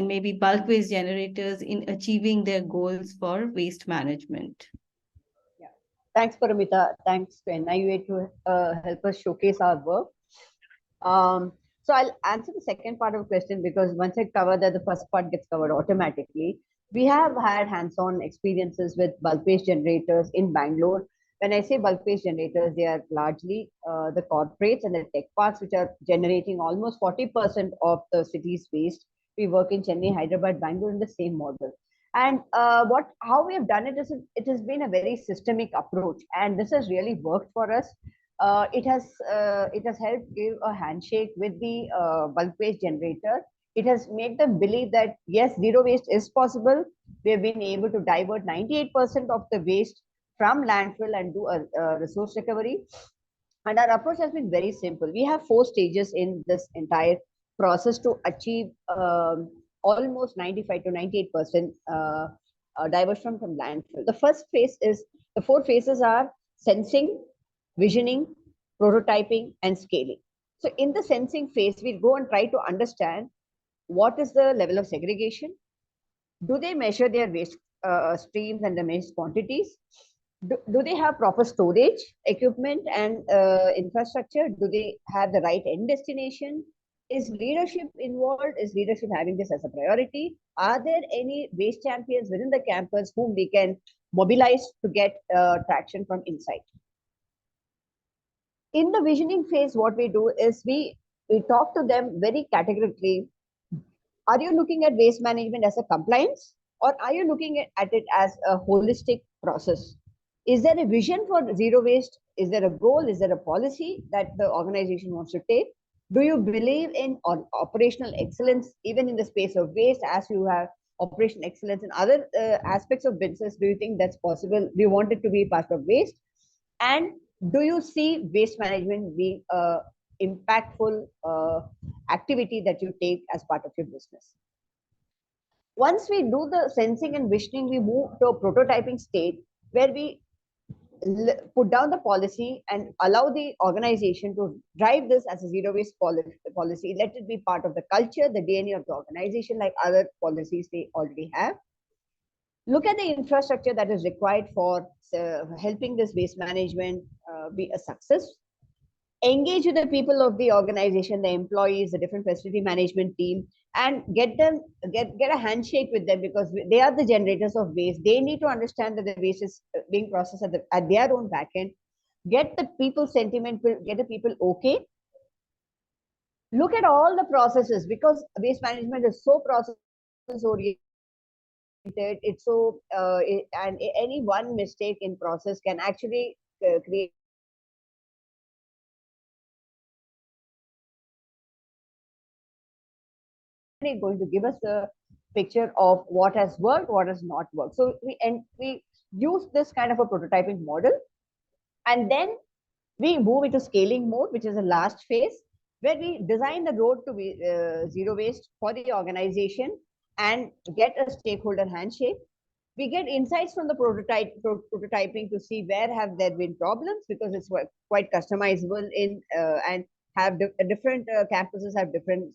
maybe bulk waste generators in achieving their goals for waste management. Yeah. Thanks, Paramita. Thanks to NIUA to help us showcase our work. So I'll answer the second part of the question, because once I cover that, the first part gets covered automatically. We have had hands-on experiences with bulk waste generators in Bangalore. When I say bulk waste generators, they are largely the corporates and the tech parks, which are generating almost 40% of the city's waste. We work in Chennai, Hyderabad, Bangalore in the same model. And how we have done it is, it has been a very systemic approach, and this has really worked for us. It has helped give a handshake with the bulk waste generator. It has made them believe that yes, zero waste is possible. We have been able to divert 98% of the waste from landfill and do a resource recovery. And our approach has been very simple. We have 4 stages in this entire process to achieve almost 95 to 98% diversion from landfill. The first phase is, the 4 phases are sensing, visioning, prototyping, and scaling. So in the sensing phase, we go and try to understand what is the level of segregation. Do they measure their waste streams and the waste quantities? Do they have proper storage equipment and infrastructure? Do they have the right end destination? Is leadership involved? Is leadership having this as a priority? Are there any waste champions within the campus whom we can mobilized to get traction from inside. In the visioning phase, what we do is we talk to them very categorically. Are you looking at waste management as a compliance, or are you looking at it as a holistic process? Is there a vision for zero waste? Is there a goal? Is there a policy that the organization wants to take? Do you believe in operational excellence, even in the space of waste, as you have operational excellence in other aspects of business? Do you think that's possible? Do you want it to be part of waste? And do you see waste management being a impactful activity that you take as part of your business? Once we do the sensing and visioning, we move to a prototyping state where we put down the policy and allow the organization to drive this as a zero waste policy. Let it be part of the culture, the DNA of the organization, like other policies they already have. Look at the infrastructure that is required for helping this waste management be a success. Engage with the people of the organization, the employees, the different facility management team, and get a handshake with them, because they are the generators of waste. They need to understand that the waste is being processed at their own backend. Get the people sentiment, get the people okay. Look at all the processes, because waste management is so process oriented. It's so and any one mistake in process can actually create going to give us a picture of what has worked, what has not worked. So we use this kind of a prototyping model, and then we move into scaling mode, which is the last phase, where we design the road to zero waste for the organization and get a stakeholder handshake. We get insights from the prototyping to see where have there been problems, because it's quite customizable in and have different campuses have different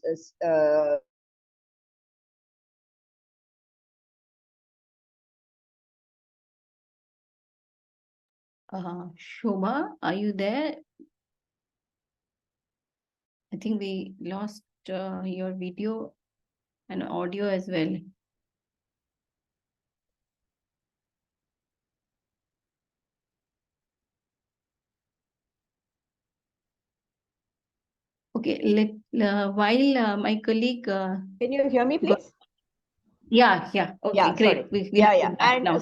Shobha, are you there? I think we lost your video and audio as well. Okay, while my colleague... Can you hear me, please? Yeah. Okay, yeah, great. Sorry. And now.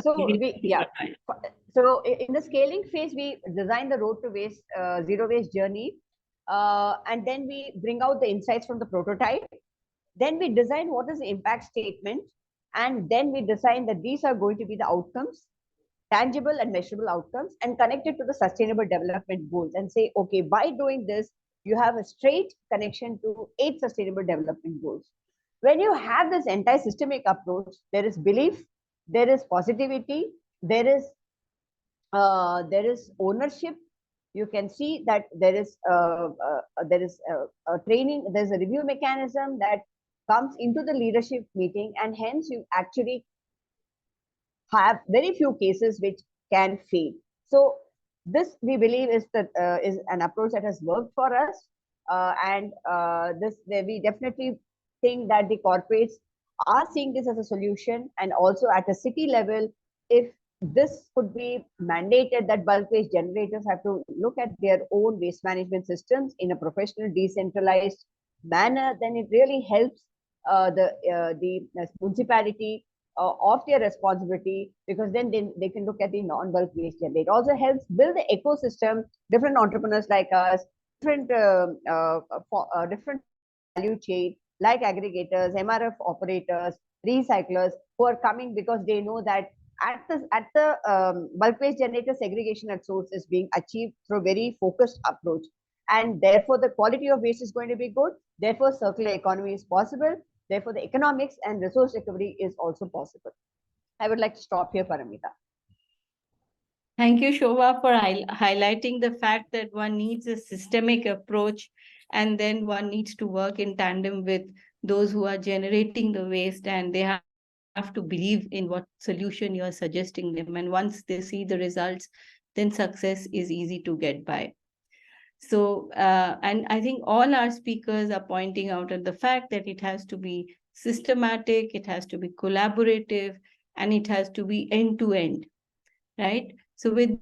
So in the scaling phase, we design the road to waste, zero waste journey, and then we bring out the insights from the prototype. Then we design what is the impact statement, and then we design that these are going to be the outcomes, tangible and measurable outcomes, and connect it to the sustainable development goals, and say, okay, by doing this, you have a straight connection to 8 sustainable development goals. When you have this entire systemic approach, there is belief, there is positivity, there is ownership. You can see that there is a training, there's a review mechanism that comes into the leadership meeting, and hence you actually have very few cases which can fail. So this, we believe, is an approach that has worked for us, and we definitely think that the corporates are seeing this as a solution. And also at a city level, if this could be mandated that bulk waste generators have to look at their own waste management systems in a professional, decentralized manner, then it really helps the municipality of their responsibility, because then they can look at the non-bulk waste generator. It also helps build the ecosystem, different entrepreneurs like us, different value chain, like aggregators, MRF operators, recyclers, who are coming because they know that at the bulk waste generator, segregation at source is being achieved through a very focused approach, and therefore the quality of waste is going to be good. Therefore, circular economy is possible. Therefore, the economics and resource recovery is also possible. I would like to stop here, Paramita. Thank you, Shobha, for highlighting the fact that one needs a systemic approach, and then one needs to work in tandem with those who are generating the waste, and they have to believe in what solution you are suggesting them. And once they see the results, then success is easy to get by. So, and I think all our speakers are pointing out at the fact that it has to be systematic, it has to be collaborative, and it has to be end-to-end. right? So with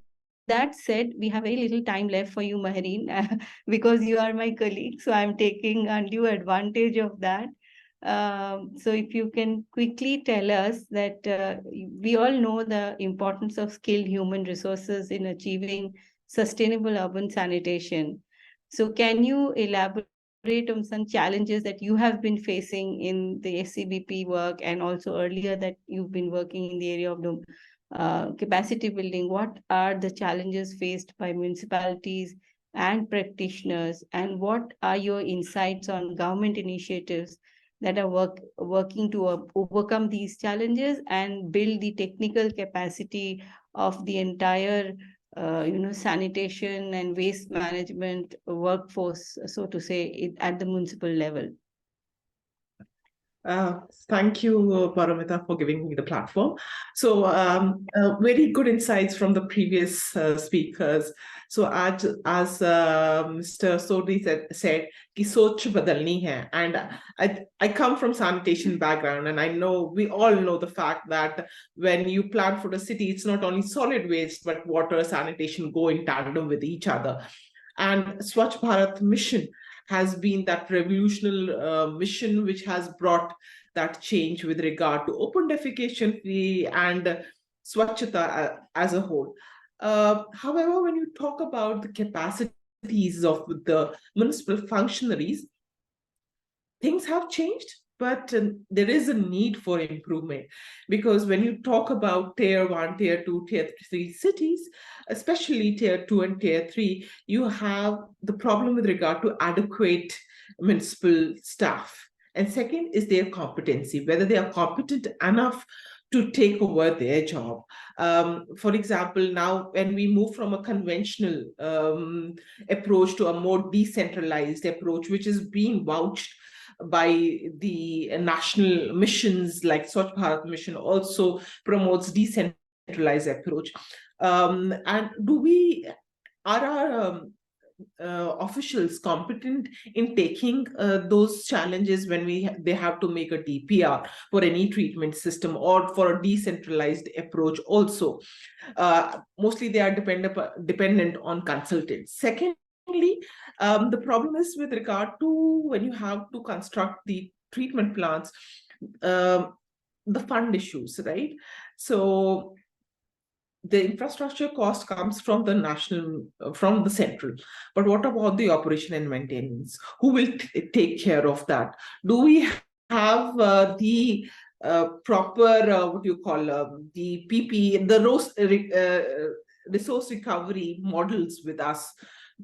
that said, we have very little time left for you, Mahreen, because you are my colleague. So I'm taking undue advantage of that. So if you can quickly tell us that we all know the importance of skilled human resources in achieving sustainable urban sanitation. So can you elaborate on some challenges that you have been facing in the SCBP work, and also earlier that you've been working in the area of the capacity building? What are the challenges faced by municipalities and practitioners, and what are your insights on government initiatives that are working to overcome these challenges and build the technical capacity of the entire sanitation and waste management workforce, so to say, at the municipal level? Thank you, Paramita, for giving me the platform. So, very good insights from the previous speakers. So, as Mr. Sodhi said, ki soch badalni hai. And I come from sanitation background, and I know we all know the fact that when you plan for a city, it's not only solid waste, but water, sanitation go in tandem with each other. And Swachh Bharat mission has been that revolutionary mission which has brought that change with regard to open defecation free and Swachhata as a whole. However, when you talk about the capacities of the municipal functionaries, things have changed, but there is a need for improvement, because when you talk about tier 1, tier 2, tier 3 cities, especially tier 2 and tier 3, you have the problem with regard to adequate municipal staff. And second is their competency, whether they are competent enough to take over their job. For example, now when we move from a conventional approach to a more decentralized approach, which is being vouched by the national missions like Swachh Bharat mission also promotes decentralized approach. And are our officials competent in taking those challenges when they have to make a DPR for any treatment system or for a decentralized approach also? Mostly they are dependent on consultants. Secondly, the problem is with regard to when you have to construct the treatment plants, the fund issues, right? So the infrastructure cost comes from the central, but what about the operation and maintenance? Who will take care of that? Do we have the proper the PP, the resource recovery models with us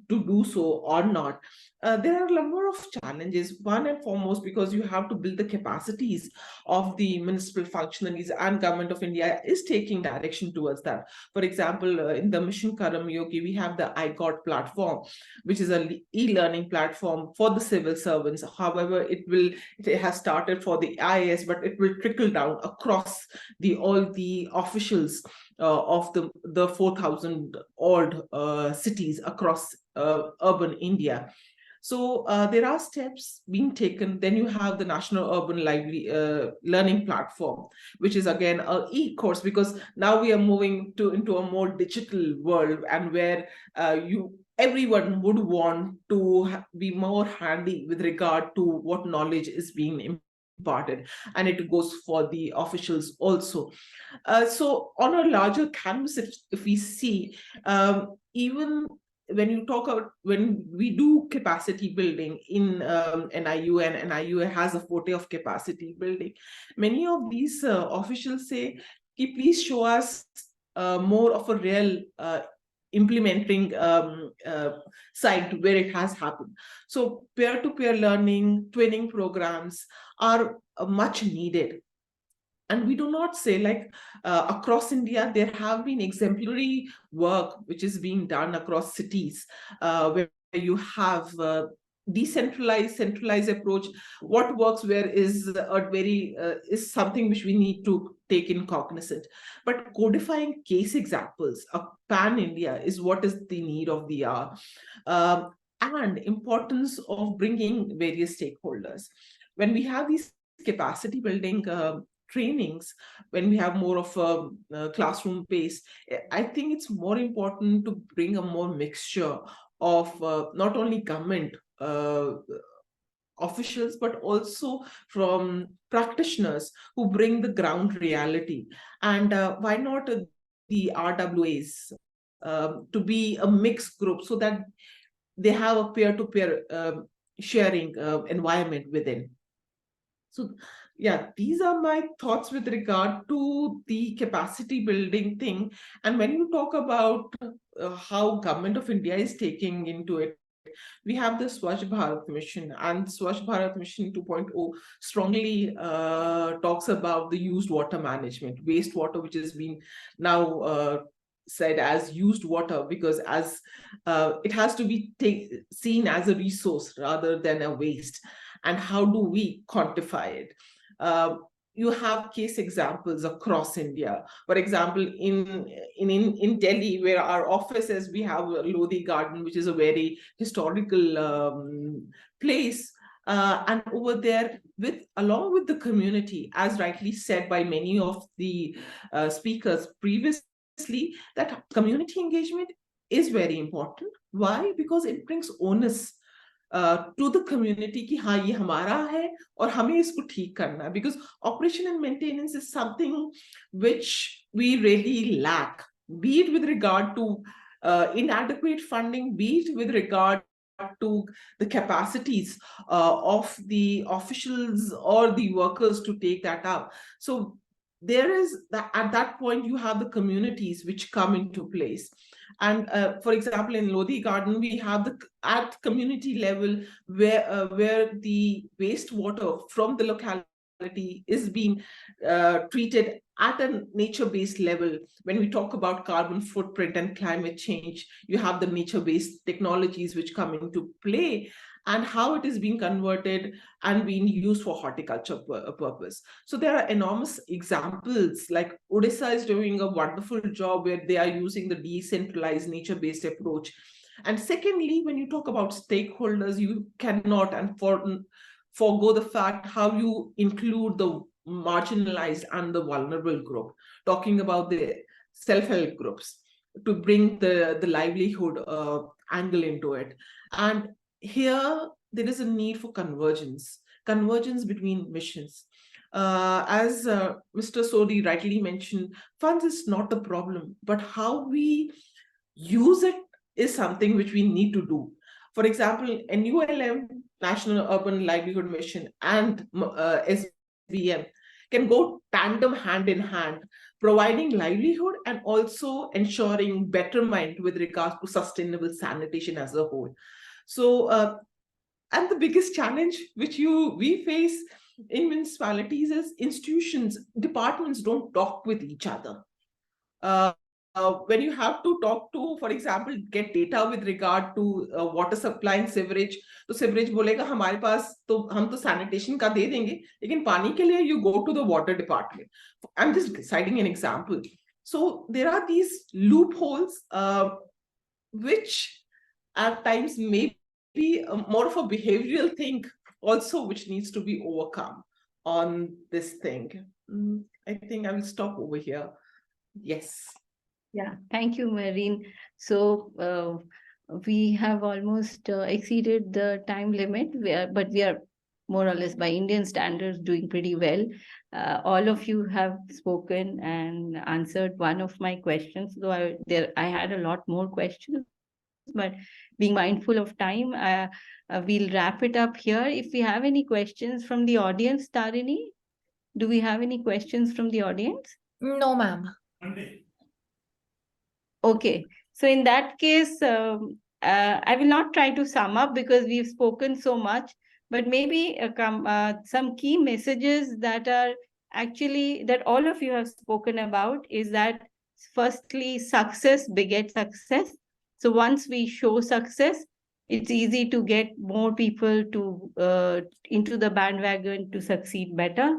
to do so or not? There are a number of challenges. One and foremost, because you have to build the capacities of the municipal functionaries, and Government of India is taking direction towards that. For example, in the Mission Karam Yogi, we have the iGot platform, which is an e-learning platform for the civil servants. However, it has started for the IAS, but it will trickle down across all the officials of the 4,000 odd cities across urban India. So there are steps being taken. Then you have the National Urban Lively Learning Platform, which is again an e-course, because now we are moving into a more digital world, and where everyone would want to be more handy with regard to what knowledge is being imparted, and it goes for the officials also. So on a larger canvas, if we see, even when we do capacity building in NIU, and NIU has a forte of capacity building, many of these officials say, please show us more of a real implementing site where it has happened. So peer-to-peer learning, twinning programs are much needed. And we do not say, like, across India, there have been exemplary work which is being done across cities, where you have decentralized, centralized approach. What works where is something which we need to take in cognizance. But codifying case examples of pan-India is what is the need of the hour, and importance of bringing various stakeholders. When we have these capacity building trainings, when we have more of a classroom base, I think it's more important to bring a more mixture of not only government officials, but also from practitioners who bring the ground reality. And why not the RWAs to be a mixed group so that they have a peer-to-peer sharing environment within. So yeah, these are my thoughts with regard to the capacity building thing. And when you talk about how Government of India is taking into it, we have the Swachh Bharat Mission, and Swachh Bharat Mission 2.0 strongly talks about the used water management, wastewater, which has been now said as used water, because as it has to be seen as a resource rather than a waste. And how do we quantify it? You have case examples across India. For example, in Delhi, where our office is, we have a Lodi Garden, which is a very historical place. And over there, along with the community, as rightly said by many of the speakers previously, that community engagement is very important. Why? Because it brings onus to the community कि हाँ ये हमारा है और हमें इसको ठीक करना है, because operation and maintenance is something which we really lack, be it with regard to inadequate funding, be it with regard to the capacities of the officials or the workers to take that up. So there is that, at that point you have the communities which come into place. And for example, in Lodi Garden, we have at community level where the wastewater from the locality is being treated at a nature-based level. When we talk about carbon footprint and climate change, you have the nature-based technologies which come into play, and how it is being converted and being used for horticulture purpose. So there are enormous examples, like Odisha is doing a wonderful job where they are using the decentralized nature-based approach. And secondly, when you talk about stakeholders, you cannot forgo the fact how you include the marginalized and the vulnerable group, talking about the self-help groups, to bring the livelihood angle into it. And here, there is a need for convergence between missions. As Mr. Sodhi rightly mentioned, funds is not the problem, but how we use it is something which we need to do. For example, NULM, National Urban Livelihood Mission, and SBM can go tandem, hand in hand, providing livelihood and also ensuring betterment with regards to sustainable sanitation as a whole. So, and the biggest challenge which we face in municipalities is institutions, departments don't talk with each other. When you have to talk to, for example, get data with regard to water supply and sewerage, तो sewerage बोलेगा हमारे पास तो हम तो sanitation का दे देंगे, लेकिन पानी के लिए you go to the water department. I'm just citing an example. So there are these loopholes which at times may be more of a behavioral thing also, which needs to be overcome on this thing. I think I will stop over here. Yes. Yeah, thank you, Mahreen. So we have almost exceeded the time limit, but we are more or less by Indian standards doing pretty well. All of you have spoken and answered one of my questions, though I had a lot more questions. But being mindful of time, we'll wrap it up here. If we have any questions from the audience, Tarini, do we have any questions from the audience? No, ma'am. Okay, so in that case, I will not try to sum up because we've spoken so much, but maybe some key messages that are actually that all of you have spoken about is that firstly, success begets success. So once we show success, it's easy to get more people to into the bandwagon to succeed better.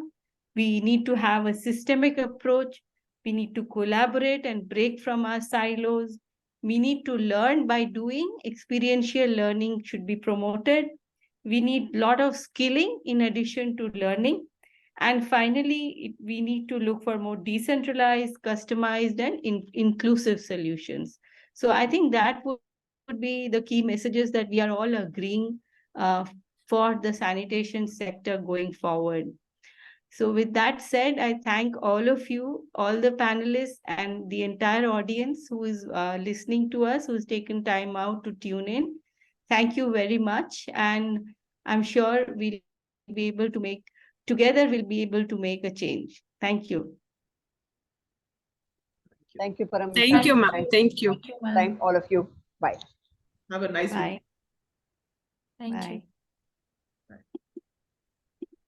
We need to have a systemic approach. We need to collaborate and break from our silos. We need to learn by doing. Experiential learning should be promoted. We need a lot of skilling in addition to learning. And finally, we need to look for more decentralized, customized, and inclusive solutions. So I think that would be the key messages that we are all agreeing for the sanitation sector going forward. So with that said, I thank all of you, all the panelists and the entire audience who is listening to us, who's taken time out to tune in. Thank you very much. And I'm sure we'll be able to together we'll be able to make a change. Thank you. Thank you, Paramita. Thank you, ma'am. Thank you. Thank all of you. Bye. Have a nice Bye. week. Thank Bye. you.